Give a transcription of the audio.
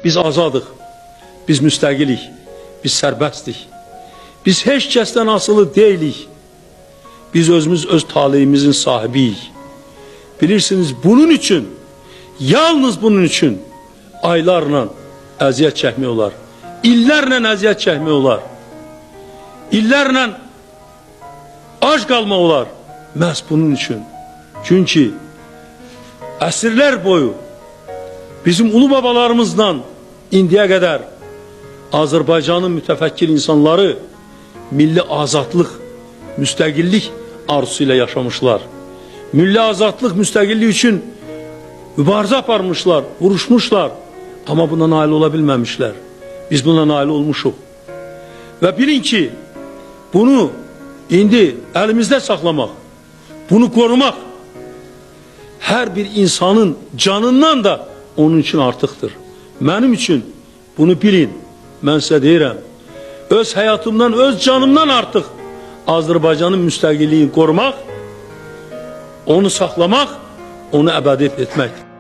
Biz azadıq, biz müstəqilik, biz sərbəstdik. Biz heç kəsdən asılı deyilik. Biz özümüz öz taleyimizin sahibiyik. Bilirsiniz, bunun üçün, yalnız bunun üçün aylarla əziyyət çəkmək olar. İllərlə əziyyət çəkmək olar. İllərlə ac qalmaq olar. Məhz bunun üçün. Çünki əsrlər boyu bizim ulu babalarımızdan indiyə qədər Azərbaycanın mütəfəkkir insanları milli azadlıq, müstəqillik arzusu ilə yaşamışlar. Milli azadlıq, müstəqillik üçün mübarizə aparmışlar, vuruşmuşlar. Amma buna nail ola bilməmişlər. Biz buna nail olmuşuq. Və bilin ki, bunu indi əlimizdə saxlamaq, bunu qorumaq hər bir insanın canından da onun üçün artıqdır. Mənim üçün bunu bilin, mən sizə deyirəm, öz həyatımdan, öz canımdan artıq Azərbaycanın müstəqilliyini qorumaq, onu saxlamaq, onu əbədi etmək.